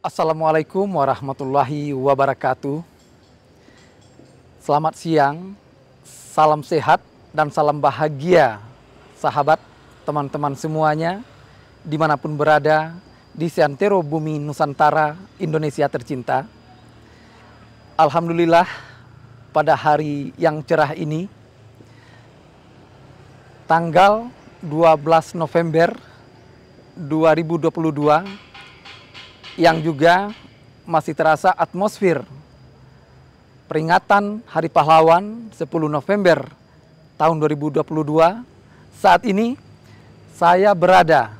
Assalamualaikum warahmatullahi wabarakatuh. Selamat siang, salam sehat dan salam bahagia sahabat, teman-teman semuanya dimanapun berada di seantero bumi Nusantara Indonesia tercinta. Alhamdulillah pada hari yang cerah ini, tanggal 12 November 2022, yang juga masih terasa atmosfer peringatan Hari Pahlawan 10 November tahun 2022. Saat ini saya berada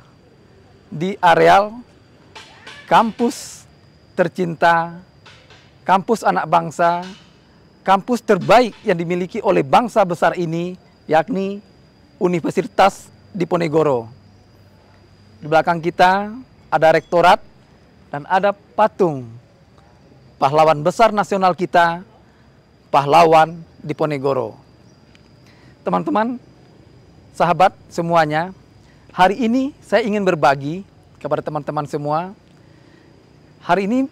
di areal kampus tercinta, kampus anak bangsa, kampus terbaik yang dimiliki oleh bangsa besar ini, yakni Universitas Diponegoro. Di belakang kita ada rektorat dan ada patung pahlawan besar nasional kita, pahlawan Diponegoro. Teman-teman, sahabat semuanya, hari ini saya ingin berbagi kepada teman-teman semua. Hari ini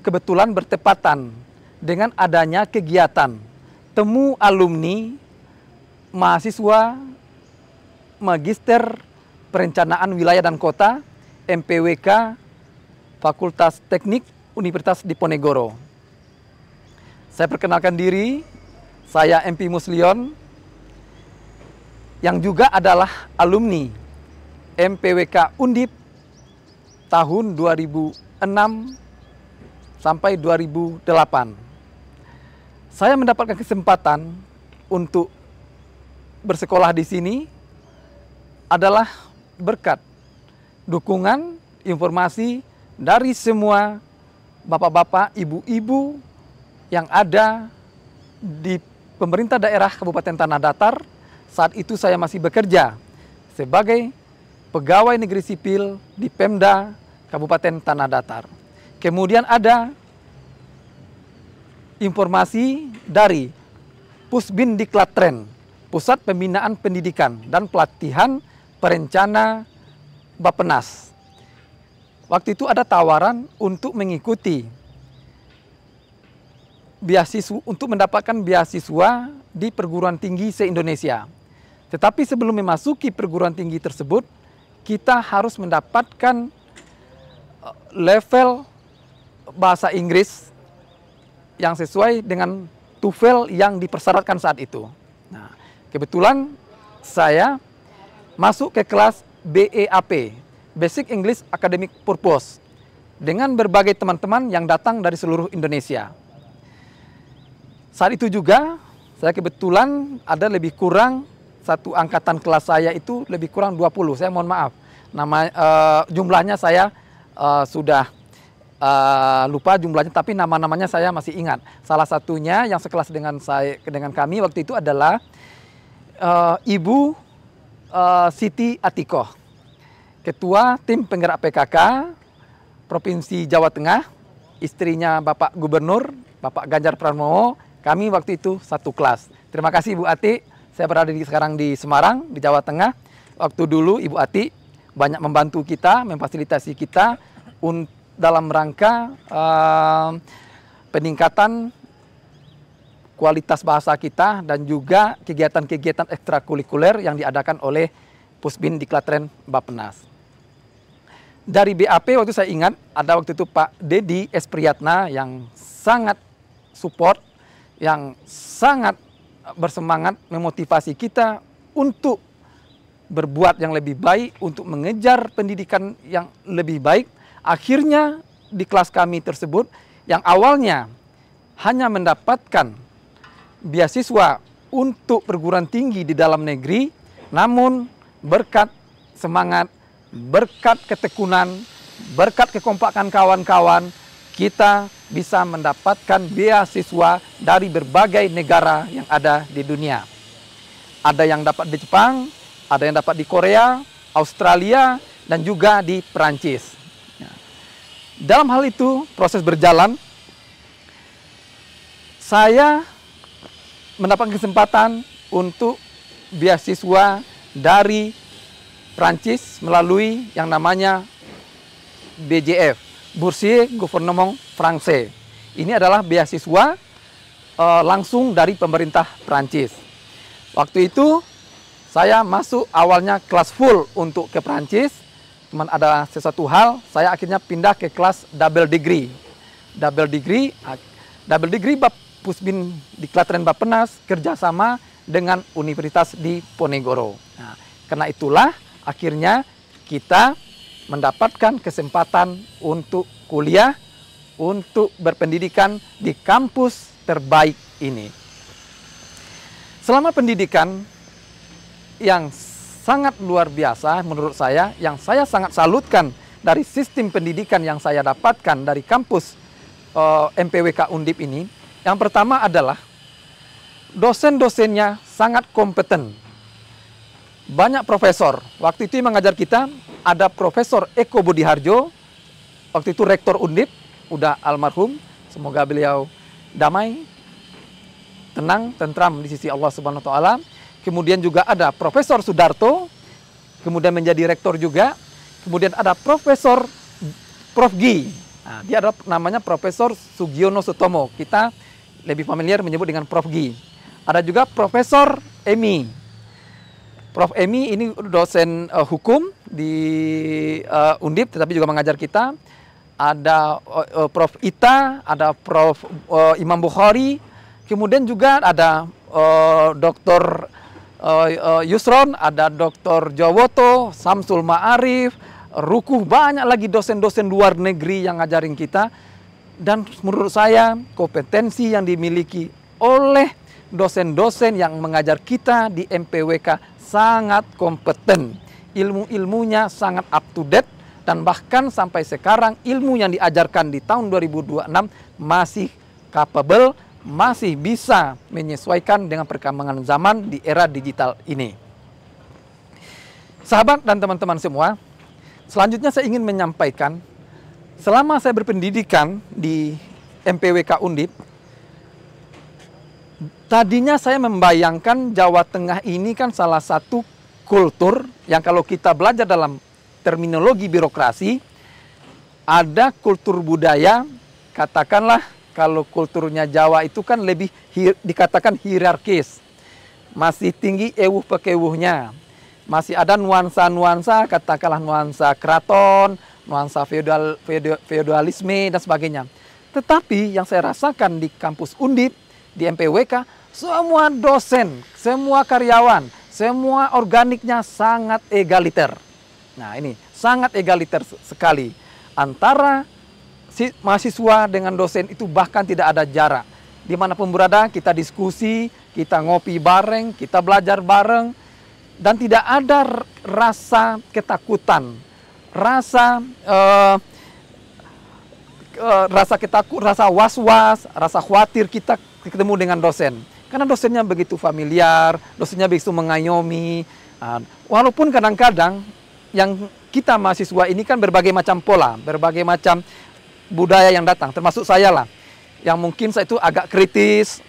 kebetulan bertepatan dengan adanya kegiatan temu alumni mahasiswa Magister Perencanaan Wilayah dan Kota MPWK Fakultas Teknik Universitas Diponegoro. Saya perkenalkan diri, saya MP Muslion, yang juga adalah alumni MPWK Undip tahun 2006 sampai 2008. Saya mendapatkan kesempatan untuk bersekolah di sini adalah berkat dukungan informasi dari semua bapak-bapak, ibu-ibu yang ada di pemerintah daerah Kabupaten Tanah Datar. Saat itu saya masih bekerja sebagai pegawai negeri sipil di Pemda Kabupaten Tanah Datar. Kemudian ada informasi dari Pusbindiklatren, Pusat Pembinaan Pendidikan dan Pelatihan Perencana Bappenas. Waktu itu ada tawaran untuk mengikuti beasiswa, untuk mendapatkan beasiswa di perguruan tinggi se-Indonesia. Tetapi sebelum memasuki perguruan tinggi tersebut, kita harus mendapatkan level bahasa Inggris yang sesuai dengan TOEFL yang dipersyaratkan saat itu. Nah, kebetulan saya masuk ke kelas BEAP, Basic English Academic Purpose, dengan berbagai teman-teman yang datang dari seluruh Indonesia. Saat itu juga saya kebetulan ada lebih kurang satu angkatan kelas saya itu lebih kurang 20. Saya mohon maaf, jumlahnya saya sudah lupa jumlahnya, tapi nama-namanya saya masih ingat. Salah satunya yang sekelas dengan kami waktu itu adalah Ibu Siti Atikoh, Ketua Tim Penggerak PKK Provinsi Jawa Tengah, istrinya Bapak Gubernur, Bapak Ganjar Pranowo. Kami waktu itu satu kelas. Terima kasih Ibu Ati, saya berada sekarang di Semarang, di Jawa Tengah. Waktu dulu Ibu Ati banyak membantu kita, memfasilitasi kita dalam rangka peningkatan kualitas bahasa kita dan juga kegiatan-kegiatan ekstrakurikuler yang diadakan oleh Pusbindiklatren Bappenas. Dari BAP waktu saya ingat ada waktu itu Pak Dedi S. Priyatna yang sangat support, yang sangat bersemangat memotivasi kita untuk berbuat yang lebih baik, untuk mengejar pendidikan yang lebih baik. Akhirnya di kelas kami tersebut yang awalnya hanya mendapatkan beasiswa untuk perguruan tinggi di dalam negeri, namun berkat semangat, berkat ketekunan, berkat kekompakan kawan-kawan, kita bisa mendapatkan beasiswa dari berbagai negara yang ada di dunia. Ada yang dapat di Jepang, ada yang dapat di Korea, Australia, dan juga di Perancis. Dalam hal itu, proses berjalan, saya mendapatkan kesempatan untuk beasiswa dari Prancis melalui yang namanya BJF, Boursier Gouvernement Français. Ini adalah beasiswa langsung dari pemerintah Prancis. Waktu itu saya masuk awalnya kelas full untuk ke Prancis. Cuman ada sesuatu hal, saya akhirnya pindah ke kelas double degree. Double degree Bab Pusbin di Klaten Bappenas kerjasama dengan Universitas di Ponegoro. Nah, karena itulah akhirnya kita mendapatkan kesempatan untuk kuliah, untuk berpendidikan di kampus terbaik ini. Selama pendidikan yang sangat luar biasa menurut saya, yang saya sangat salutkan dari sistem pendidikan yang saya dapatkan dari kampus MPWK Undip ini, yang pertama adalah dosen-dosennya sangat kompeten. Banyak profesor. Waktu itu yang mengajar kita ada Profesor Eko Budiharjo, waktu itu Rektor Undip, udah almarhum, semoga beliau damai, tenang, tentram di sisi Allah Subhanahu wa Ta'ala. Kemudian juga ada Profesor Sudarto, kemudian menjadi rektor juga. Kemudian ada Profesor Prof. Gi. Nah, dia adalah namanya Profesor Sugiono Sutomo. Kita lebih familiar menyebut dengan Prof. Gi. Ada juga Profesor Emi. Prof. Emi ini dosen hukum di Undip, tetapi juga mengajar kita. Ada Prof. Ita, ada Prof. Imam Bukhari. Kemudian juga ada Dr. Yusron, ada Dr. Jowoto, Samsul Ma'arif, Rukuh, banyak lagi dosen-dosen luar negeri yang ngajarin kita. Dan menurut saya kompetensi yang dimiliki oleh dosen-dosen yang mengajar kita di MPWK sangat kompeten. Ilmu-ilmunya sangat up to date, dan bahkan sampai sekarang ilmu yang diajarkan di tahun 2026 masih capable, masih bisa menyesuaikan dengan perkembangan zaman di era digital ini. Sahabat dan teman-teman semua, selanjutnya saya ingin menyampaikan, selama saya berpendidikan di MPWK Undip, tadinya saya membayangkan Jawa Tengah ini kan salah satu kultur yang kalau kita belajar dalam terminologi birokrasi, ada kultur budaya, katakanlah kalau kulturnya Jawa itu kan lebih dikatakan hierarkis. Masih tinggi ewuh pekewuhnya. Masih ada nuansa-nuansa, katakanlah nuansa keraton, nuansa feodalisme, dan sebagainya. Tetapi yang saya rasakan di kampus Undip, di MPWK, semua dosen, semua karyawan, semua organiknya sangat egaliter. Nah ini, sangat egaliter sekali. Antara mahasiswa dengan dosen itu bahkan tidak ada jarak. Dimanapun berada, kita diskusi, kita ngopi bareng, kita belajar bareng, dan tidak ada rasa ketakutan, rasa rasa was-was, rasa khawatir kita ketemu dengan dosen. Karena dosennya begitu familiar, dosennya begitu mengayomi. Walaupun kadang-kadang yang kita mahasiswa ini kan berbagai macam pola, berbagai macam budaya yang datang, termasuk saya lah, yang mungkin saya itu agak kritis.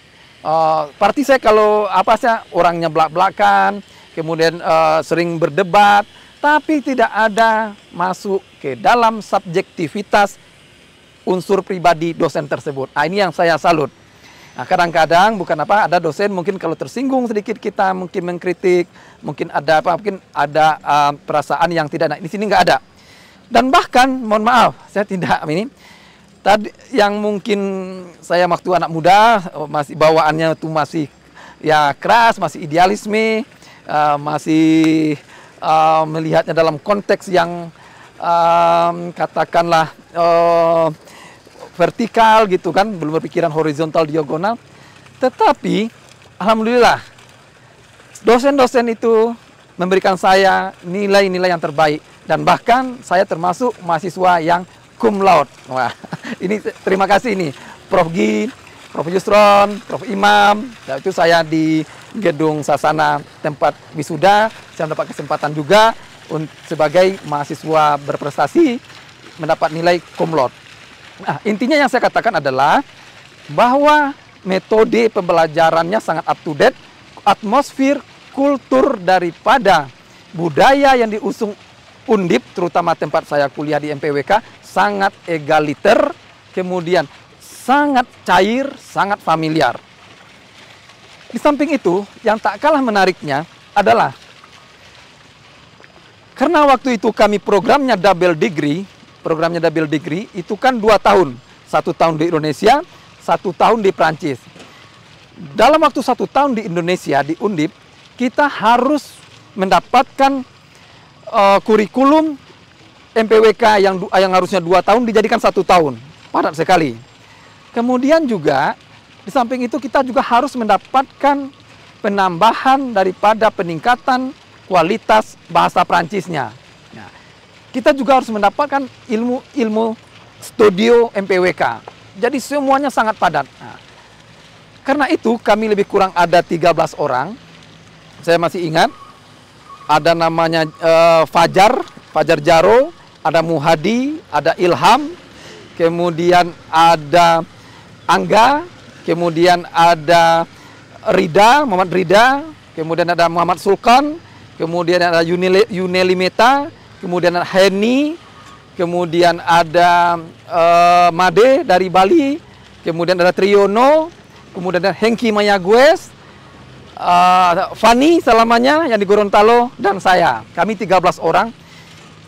Parti saya kalau apa sih orangnya belak-belakan, kemudian sering berdebat, tapi tidak ada masuk ke dalam subjektivitas unsur pribadi dosen tersebut. Nah, ini yang saya salut. Nah, kadang-kadang bukan apa, ada dosen mungkin kalau tersinggung sedikit kita mungkin mengkritik, mungkin ada apa, mungkin ada perasaan yang tidak. Nah, di sini nggak ada. Dan bahkan, mohon maaf, saya tidak ini. Tadi yang mungkin saya waktu anak muda masih bawaannya itu masih ya keras, masih idealisme, masih melihatnya dalam konteks yang katakanlah vertikal gitu kan, belum berpikiran horizontal diagonal. Tetapi alhamdulillah dosen-dosen itu memberikan saya nilai-nilai yang terbaik, dan bahkan saya termasuk mahasiswa yang cum laude. Wah, ini terima kasih nih Prof. Gi, Prof. Yusron, Prof. Imam. Nah, itu saya di gedung Sasana tempat wisuda, saya mendapat kesempatan juga sebagai mahasiswa berprestasi mendapat nilai cum laude. Nah, intinya yang saya katakan adalah bahwa metode pembelajarannya sangat up to atmosfer kultur daripada budaya yang diusung Undip, terutama tempat saya kuliah di MPWK, sangat egaliter, kemudian sangat cair, sangat familiar. Di samping itu, yang tak kalah menariknya adalah karena waktu itu kami programnya double degree itu kan 2 tahun. 1 tahun di Indonesia, 1 tahun di Prancis. Dalam waktu 1 tahun di Indonesia, di Undip, kita harus mendapatkan kurikulum MPWK yang harusnya 2 tahun dijadikan 1 tahun. Padat sekali. Kemudian juga, di samping itu kita juga harus mendapatkan penambahan daripada peningkatan kualitas bahasa Prancisnya. Nah, kita juga harus mendapatkan ilmu studio MPWK. Jadi semuanya sangat padat. Nah, karena itu kami lebih kurang ada 13 orang. Saya masih ingat, ada namanya Fajar Jaro, ada Muhadi, ada Ilham, kemudian ada Angga, kemudian ada Muhammad Rida, kemudian ada Muhammad Sulkan, kemudian ada Yuneli Meta, kemudian ada Heni, kemudian ada Made dari Bali, kemudian ada Triyono, kemudian ada Hengki Mayagues, Fani selamanya yang di Gorontalo, dan saya. Kami 13 orang.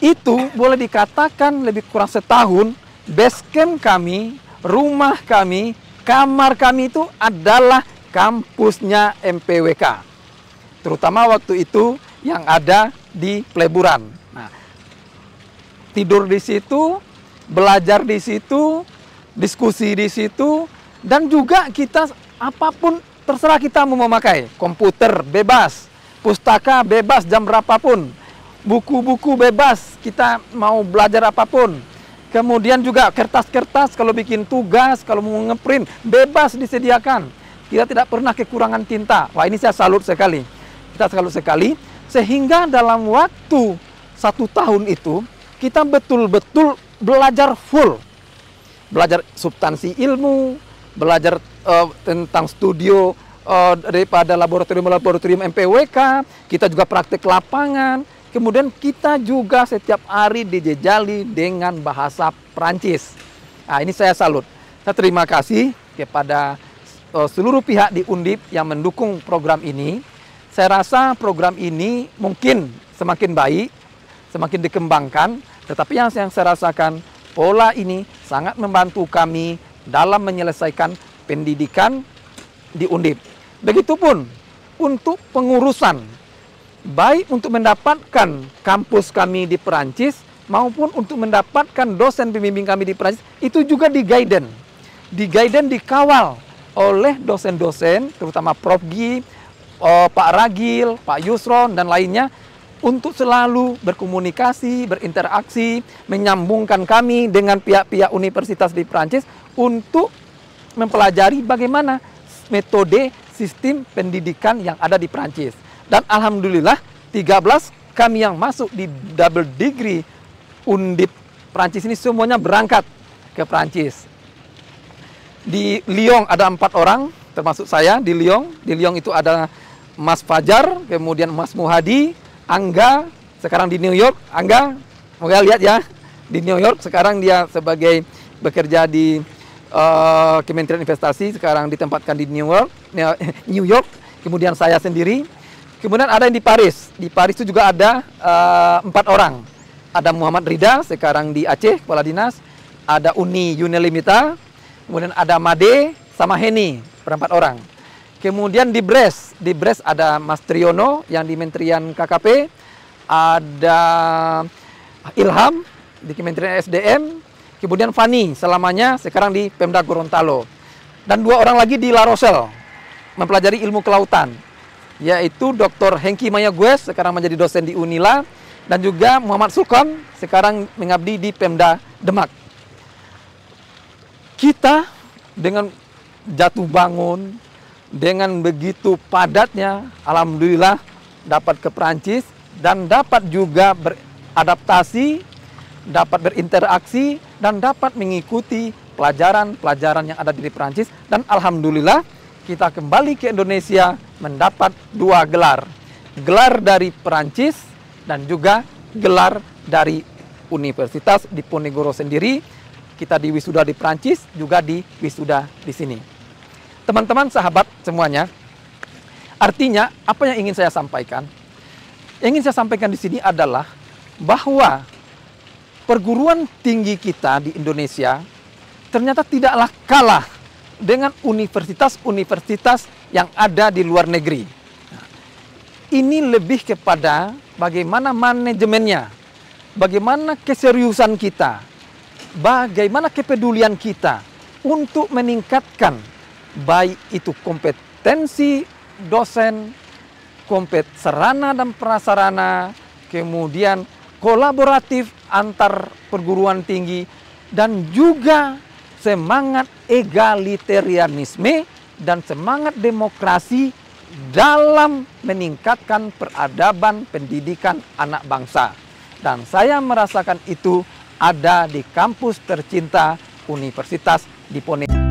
Itu boleh dikatakan lebih kurang setahun, base camp kami, rumah kami, kamar kami itu adalah kampusnya MPWK. Terutama waktu itu yang ada di Peleburan. Nah, tidur di situ, belajar di situ, diskusi di situ, dan juga kita apapun terserah kita mau memakai. Komputer bebas, pustaka bebas jam berapapun, buku-buku bebas, kita mau belajar apapun. Kemudian juga kertas-kertas kalau bikin tugas, kalau mau ngeprint, bebas disediakan. Kita tidak pernah kekurangan tinta. Wah, ini saya salut sekali. Kita salut sekali, sehingga dalam waktu 1 tahun itu, kita betul-betul belajar full. Belajar substansi ilmu, belajar tentang studio daripada laboratorium MPWK, kita juga praktek lapangan. Kemudian kita juga setiap hari dijejali dengan bahasa Prancis. Nah, ini saya salut. Saya terima kasih kepada seluruh pihak di Undip yang mendukung program ini. Saya rasa program ini mungkin semakin baik, semakin dikembangkan. Tetapi yang saya rasakan, pola ini sangat membantu kami dalam menyelesaikan pendidikan di Undip. Begitupun untuk pengurusan, baik untuk mendapatkan kampus kami di Perancis maupun untuk mendapatkan dosen pembimbing kami di Perancis, itu juga di-guidance, dikawal oleh dosen-dosen, terutama Prof. Gi, Pak Ragil, Pak Yusron, dan lainnya, untuk selalu berkomunikasi, berinteraksi, menyambungkan kami dengan pihak-pihak universitas di Perancis untuk mempelajari bagaimana metode sistem pendidikan yang ada di Perancis. Dan alhamdulillah 13 kami yang masuk di double degree Undip Prancis ini semuanya berangkat ke Prancis. Di Lyon ada 4 orang, termasuk saya di Lyon. Di Lyon itu ada Mas Fajar, kemudian Mas Muhadi, Angga, sekarang di New York. Angga, moga lihat ya, di New York sekarang dia sebagai bekerja di Kementerian Investasi, sekarang ditempatkan di New York. Kemudian saya sendiri. Kemudian ada yang di Paris. Di Paris itu juga ada 4 orang. Ada Muhammad Rida, sekarang di Aceh, kepala dinas. Ada Yuneli Meta. Kemudian ada Made sama Heni, 4 orang. Kemudian di Brest ada Mas Triyono yang di Kementerian KKP. Ada Ilham di Kementerian SDM. Kemudian Fani selamanya sekarang di Pemda Gorontalo. Dan 2 orang lagi di La Rochelle mempelajari ilmu kelautan, yaitu Dr. Hengki Mayagues, sekarang menjadi dosen di Unila, dan juga Muhammad Sulkan, sekarang mengabdi di Pemda Demak. Kita dengan jatuh bangun, dengan begitu padatnya, alhamdulillah dapat ke Perancis, dan dapat juga beradaptasi, dapat berinteraksi, dan dapat mengikuti pelajaran-pelajaran yang ada di Perancis. Dan alhamdulillah kita kembali ke Indonesia mendapat 2 gelar. Gelar dari Perancis dan juga gelar dari Universitas Diponegoro sendiri. Kita di wisuda di Prancis, juga di wisuda di sini. Teman-teman, sahabat semuanya, artinya apa yang ingin saya sampaikan? Yang ingin saya sampaikan di sini adalah bahwa perguruan tinggi kita di Indonesia ternyata tidaklah kalah dengan universitas-universitas yang ada di luar negeri. Ini lebih kepada bagaimana manajemennya, bagaimana keseriusan kita, bagaimana kepedulian kita untuk meningkatkan baik itu kompetensi dosen, sarana dan prasarana, kemudian kolaboratif antar perguruan tinggi, dan juga semangat egalitarianisme dan semangat demokrasi dalam meningkatkan peradaban pendidikan anak bangsa. Dan saya merasakan itu ada di kampus tercinta Universitas Diponegoro.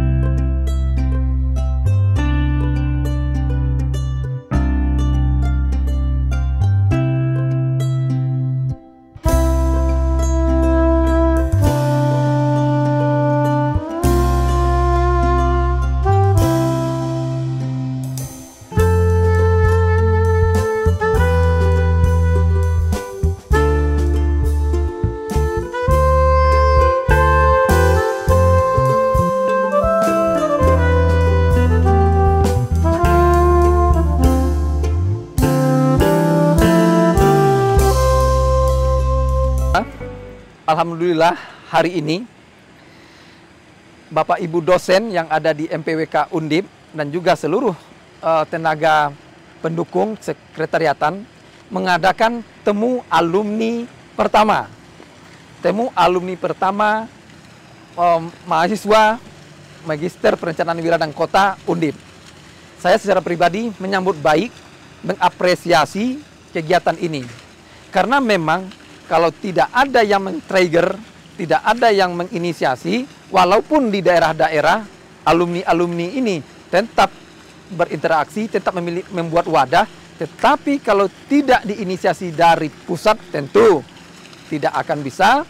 Alhamdulillah hari ini Bapak Ibu dosen yang ada di MPWK Undip dan juga seluruh tenaga pendukung sekretariatan mengadakan temu alumni pertama. Temu alumni pertama mahasiswa Magister Perencanaan Wilayah dan Kota Undip. Saya secara pribadi menyambut baik, mengapresiasi kegiatan ini. Karena memang kalau tidak ada yang men-trigger, tidak ada yang menginisiasi, walaupun di daerah-daerah, alumni-alumni ini tetap berinteraksi, tetap membuat wadah, tetapi kalau tidak diinisiasi dari pusat, tentu tidak akan bisa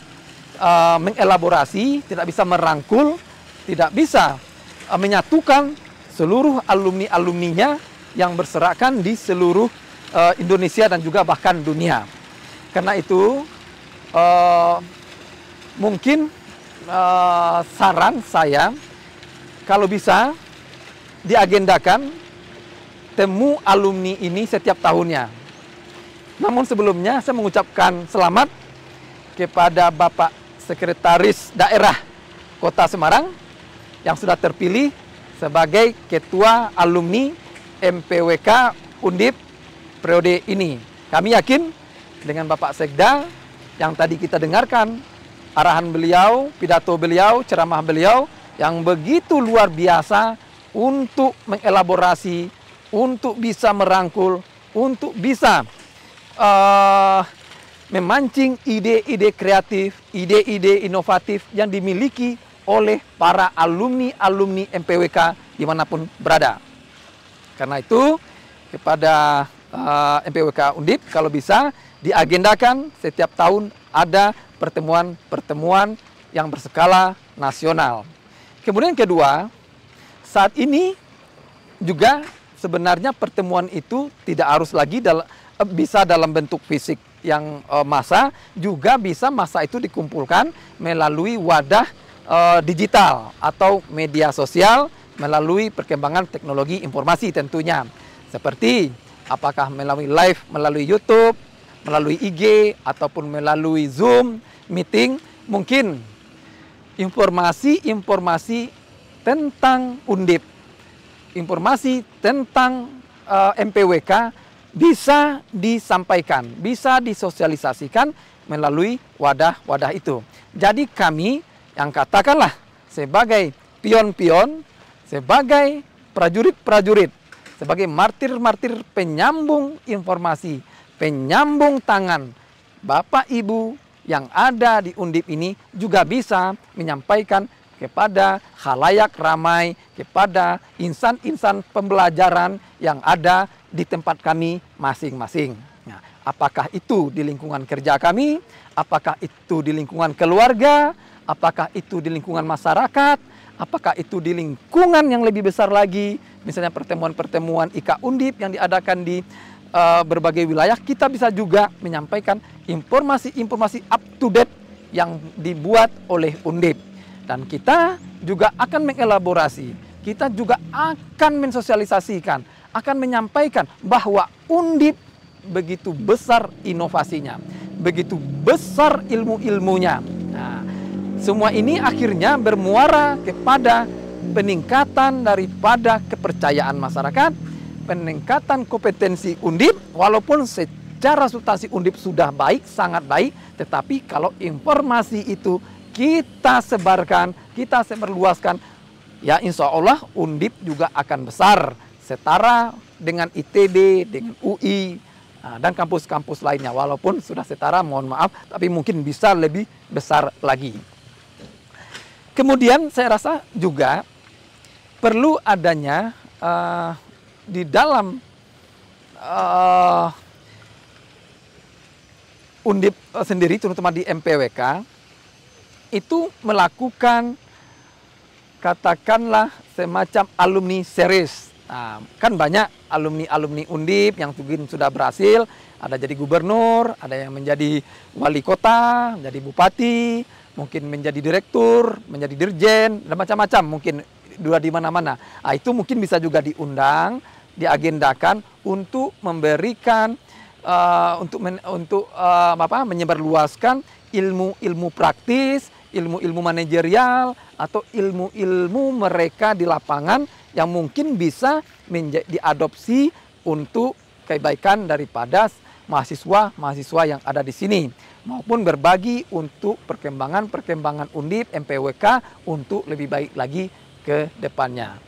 mengelaborasi, tidak bisa merangkul, tidak bisa menyatukan seluruh alumni-alumninya yang berserakan di seluruh Indonesia dan juga bahkan dunia. Karena itu, mungkin saran saya, kalau bisa diagendakan temu alumni ini setiap tahunnya. Namun sebelumnya saya mengucapkan selamat kepada Bapak Sekretaris Daerah Kota Semarang yang sudah terpilih sebagai Ketua Alumni MPWK Undip periode ini. Kami yakin dengan Bapak Sekda yang tadi kita dengarkan arahan beliau, pidato beliau, ceramah beliau yang begitu luar biasa untuk mengelaborasi, untuk bisa merangkul, untuk bisa memancing ide-ide kreatif, ide-ide inovatif yang dimiliki oleh para alumni-alumni MPWK dimanapun berada. Karena itu kepada MPWK Undip kalau bisa diagendakan setiap tahun ada pertemuan-pertemuan yang berskala nasional. Kemudian kedua, saat ini juga sebenarnya pertemuan itu tidak harus lagi bisa dalam bentuk fisik yang massa, juga bisa massa itu dikumpulkan melalui wadah digital atau media sosial melalui perkembangan teknologi informasi tentunya. Seperti apakah melalui live, melalui YouTube, melalui IG, ataupun melalui Zoom, meeting, mungkin informasi-informasi tentang Undip, informasi tentang MPWK bisa disampaikan, bisa disosialisasikan melalui wadah-wadah itu. Jadi kami yang katakanlah sebagai pion-pion, sebagai prajurit-prajurit, sebagai martir-martir penyambung informasi, penyambung tangan, Bapak Ibu yang ada di Undip ini juga bisa menyampaikan kepada khalayak ramai, kepada insan-insan pembelajaran yang ada di tempat kami masing-masing. Nah, Apakah itu di lingkungan kerja kami, apakah itu di lingkungan keluarga, apakah itu di lingkungan masyarakat, apakah itu di lingkungan yang lebih besar lagi, misalnya pertemuan-pertemuan IKA Undip yang diadakan di berbagai wilayah, kita bisa juga menyampaikan informasi-informasi up to date yang dibuat oleh Undip. Dan kita juga akan mengelaborasi, kita juga akan mensosialisasikan, akan menyampaikan bahwa Undip begitu besar inovasinya, begitu besar ilmu-ilmunya. Nah, semua ini akhirnya bermuara kepada peningkatan daripada kepercayaan masyarakat, peningkatan kompetensi Undip, walaupun secara substansi Undip sudah baik, sangat baik, tetapi kalau informasi itu kita sebarkan, kita sebarluaskan, ya insya Allah Undip juga akan besar, setara dengan ITB, dengan UI, dan kampus-kampus lainnya. Walaupun sudah setara, mohon maaf, tapi mungkin bisa lebih besar lagi. Kemudian saya rasa juga perlu adanya di dalam Undip sendiri, terutama di MPWK, itu melakukan katakanlah semacam alumni series. Nah, kan banyak alumni-alumni Undip yang mungkin sudah berhasil, ada jadi gubernur, ada yang menjadi wali kota, menjadi bupati, mungkin menjadi direktur, menjadi dirjen, dan macam-macam, mungkin dua di mana-mana. Nah, itu mungkin bisa juga diundang, diagendakan untuk memberikan, menyebarluaskan ilmu-ilmu praktis, ilmu-ilmu manajerial, atau ilmu-ilmu mereka di lapangan yang mungkin bisa diadopsi untuk kebaikan daripada mahasiswa-mahasiswa yang ada di sini, maupun berbagi untuk perkembangan Undip, MPWK untuk lebih baik lagi ke depannya.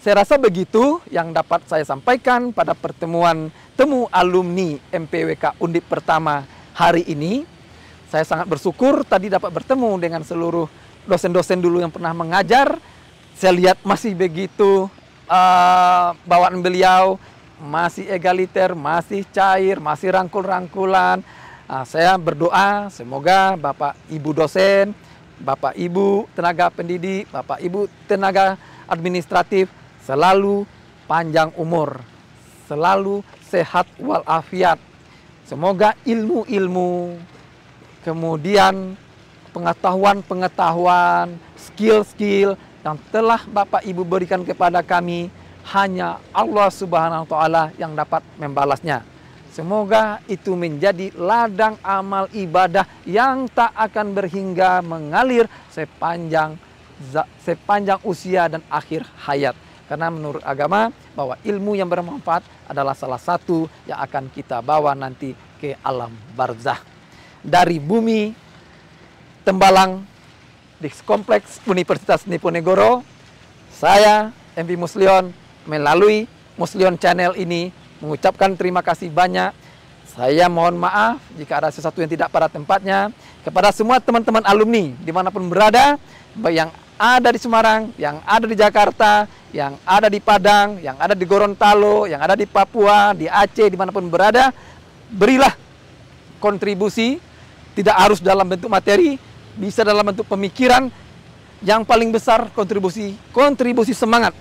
Saya rasa begitu yang dapat saya sampaikan pada pertemuan temu alumni MPWK Undip pertama hari ini. Saya sangat bersyukur tadi dapat bertemu dengan seluruh dosen-dosen dulu yang pernah mengajar. Saya lihat masih begitu bawaan beliau, masih egaliter, masih cair, masih rangkul-rangkulan. Saya berdoa semoga Bapak Ibu dosen, Bapak Ibu tenaga pendidik, Bapak Ibu tenaga administratif selalu panjang umur, selalu sehat walafiat. Semoga ilmu-ilmu, kemudian pengetahuan-pengetahuan, skill-skill yang telah Bapak Ibu berikan kepada kami, hanya Allah Subhanahu wa Ta'ala yang dapat membalasnya. Semoga itu menjadi ladang amal ibadah yang tak akan berhingga mengalir sepanjang usia dan akhir hayat. Karena menurut agama bahwa ilmu yang bermanfaat adalah salah satu yang akan kita bawa nanti ke alam barzah. Dari bumi Tembalang di Kompleks Universitas Diponegoro, saya MP Muslion melalui Muslion Channel ini mengucapkan terima kasih banyak. Saya mohon maaf jika ada sesuatu yang tidak pada tempatnya kepada semua teman-teman alumni dimanapun berada, baik yang ada di Semarang, yang ada di Jakarta, yang ada di Padang, yang ada di Gorontalo, yang ada di Papua, di Aceh, dimanapun berada. Berilah kontribusi, tidak harus dalam bentuk materi, bisa dalam bentuk pemikiran. Yang paling besar kontribusi semangat,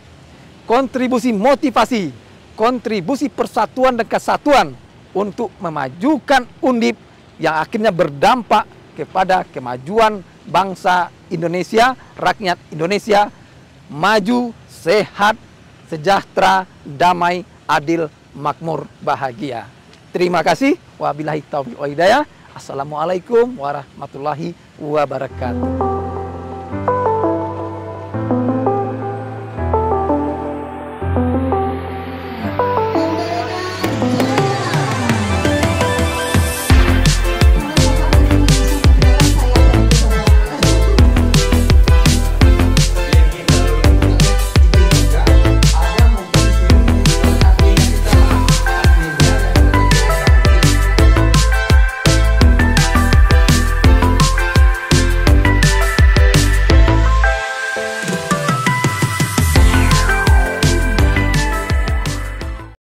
kontribusi motivasi, kontribusi persatuan dan kesatuan untuk memajukan Undip yang akhirnya berdampak kepada kemajuan bangsa Indonesia, rakyat Indonesia maju, sehat, sejahtera, damai, adil, makmur, bahagia. Terima kasih. Wabillahi taufiq wal hidayah. Assalamualaikum warahmatullahi wabarakatuh.